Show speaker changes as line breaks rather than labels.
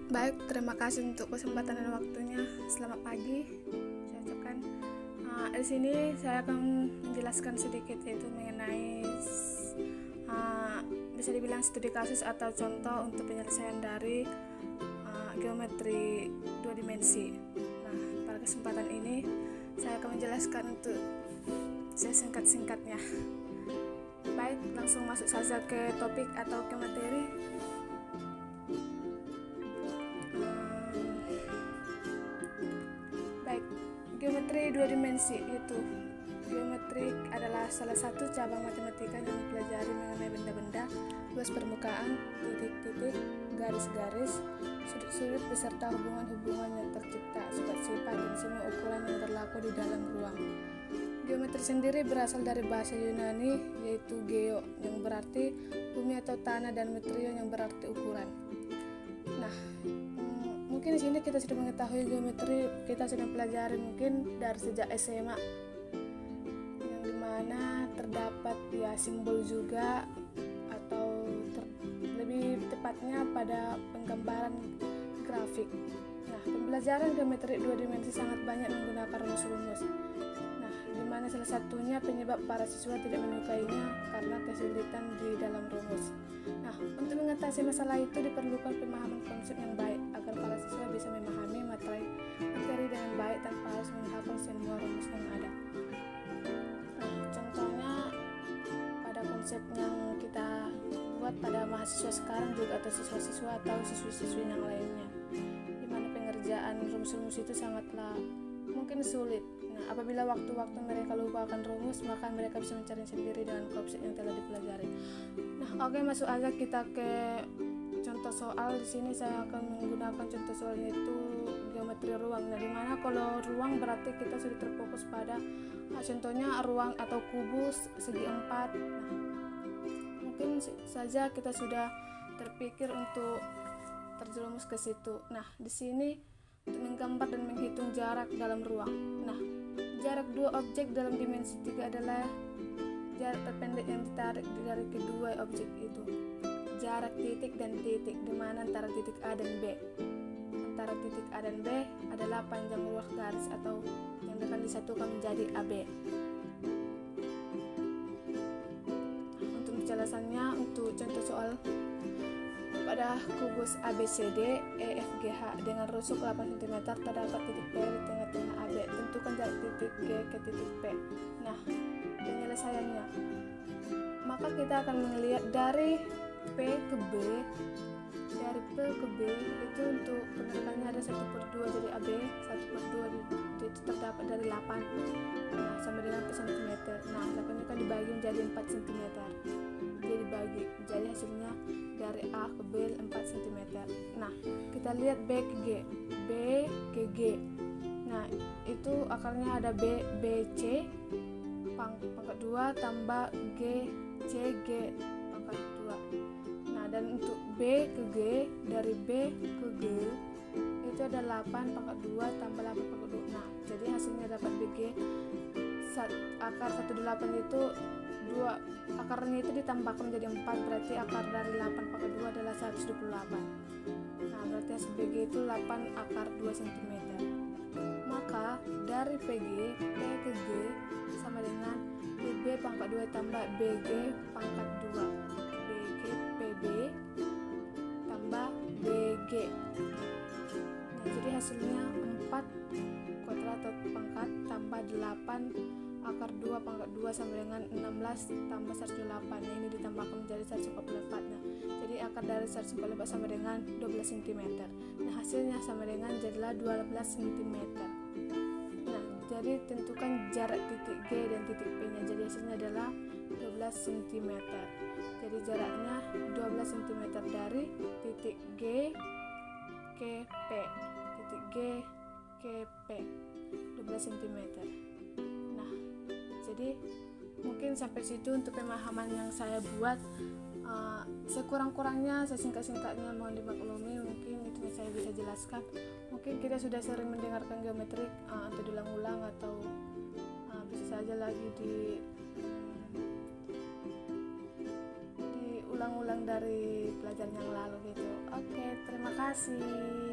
Baik, terima kasih untuk kesempatan dan waktunya. Selamat pagi. Saya ucapkan di sini saya akan menjelaskan sedikit yaitu mengenai uh, bisa dibilang studi kasus atau contoh untuk penyelesaian dari geometri dua dimensi. Nah, pada kesempatan ini saya akan menjelaskan untuk sesingkat-singkatnya. Baik, langsung masuk saja ke topik atau ke materi. Baik, geometri dua dimensi itu geometri adalah salah satu cabang matematika yang mempelajari mengenai benda-benda, luas permukaan, titik-titik, garis-garis, sudut-sudut beserta hubungan-hubungan yang tercipta, sifat-sifat dan semua ukuran yang berlaku di dalam ruang. Geometri sendiri berasal dari bahasa Yunani yaitu geo yang berarti bumi atau tanah dan metrio yang berarti ukuran. Nah, mungkin di sini kita sudah mengetahui geometri, kita sudah pelajari mungkin dari sejak SMA, yang dimana terdapat ya simbol juga atau lebih tepatnya pada penggambaran grafik. Nah, pembelajaran geometri dua dimensi sangat banyak menggunakan rumus-rumus. Nah, dimana salah satunya penyebab para siswa tidak menyukainya karena kesulitan di dalam rumus. Nah, untuk mengatasi masalah itu diperlukan pemahaman konsep yang baik agar para siswa bisa memahami materi dengan baik tanpa harus menghafal semua rumus yang ada. Nah, contohnya pada konsep yang kita buat pada mahasiswa sekarang juga atau siswa-siswa atau siswi-siswi yang lainnya, dimana pengerjaan rumus-rumus itu sangatlah mungkin sulit. Nah, apabila waktu-waktu mereka lupakan rumus, maka mereka bisa mencari sendiri dengan konsep yang telah dipelajari. Nah, oke, masuk aja kita ke contoh soal. Di sini saya akan menggunakan contoh soalnya itu geometri ruang. Nah, dimana kalau ruang berarti kita sudah terfokus pada contohnya ruang atau kubus segi 4. Nah, mungkin saja kita sudah terpikir untuk terjerumus ke situ. Nah, di sini untuk menggambar dan menghitung jarak dalam ruang. Nah, jarak dua objek dalam dimensi 3 adalah jarak terpendek yang ditarik dari kedua objek itu. Jarak titik dan titik, di mana antara titik A dan B. Antara titik A dan B adalah panjang ruang garis atau yang akan disatukan menjadi AB. Untuk penjelasannya, untuk contoh soal pada kubus ABCD EFGH dengan rusuk 8 cm terdapat titik P di tengah-tengah AB. Tentukan jarak titik G ke titik P. Nah, penyelesaiannya, maka kita akan melihat dari P ke B, dari P ke B itu untuk penentukannya ada 1/2 jadi AB, 1/2 itu terdapat dari 8. Nah, sama dengan cm. Nah, 8 itu kan dibagi menjadi 4 cm. Jadi dibagi, jadi hasilnya dari A ke B 4 cm. Nah, kita lihat B ke G, B ke G. Nah, itu akarnya ada B, BC pangkat 2 tambah G, CG pangkat 2. Nah, dan untuk B ke G, dari B ke G itu ada 8 pangkat 2 tambah 8 pangkat 2. Nah, jadi hasilnya dapat BG. Akar 18 itu 2, akarnya itu ditambahkan menjadi 4, berarti akar dari 8 pangkat 2 adalah 128. Nah, berarti hasil BG itu 8 akar 2 cm. Maka dari PG, P ke G sama dengan PB pangkat 2 tambah BG pangkat 2. BG PB tambah BG. Nah, jadi hasilnya 4 kuadrat atau pangkat tambah 8 akar 2 pangkat 2 sama dengan 16 tambah 128. Nah, ini ditambahkan menjadi 144. Nah, jadi akar dari 144 sama dengan 12 cm. Nah, hasilnya sama dengan jadilah 12 cm. Nah, jadi tentukan jarak titik G dan titik P nya. Jadi hasilnya adalah 12 cm. Jadi jaraknya 12 cm dari titik G ke P. Titik G ke P 12 cm. Nah, jadi mungkin sampai situ untuk pemahaman yang saya buat. Sekurang-kurangnya, sesingkat-singkatnya mohon dimaklumi, mungkin itu yang saya bisa jelaskan. Mungkin kita sudah sering mendengarkan geometri atau diulang-ulang atau bisa saja lagi diulang-ulang dari pelajaran yang lalu gitu. Oke, terima kasih. kasih.